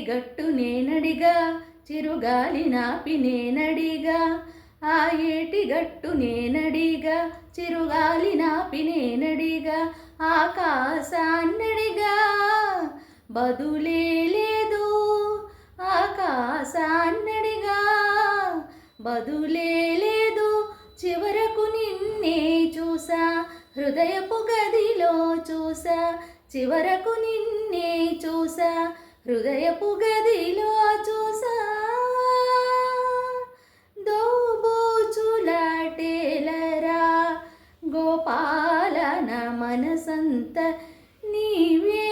గట్టు నేనడిగా చిరుగాలి నాపి నేనడిగా ఆ ఏటి గట్టు నేనడిగా చిరుగాలి నాపి నేనడిగా ఆకాశాన్నడిగా బదులే లేదు ఆకాశాన్నడిగా బదులే లేదు చివరకు నిన్నే చూసా హృదయపు గదిలో చూసా చివరకు నిన్నే చూసా హృదయపు గదిలో చూసా దోబూచులాటేలరా గోపాల నా మనసంత నీవే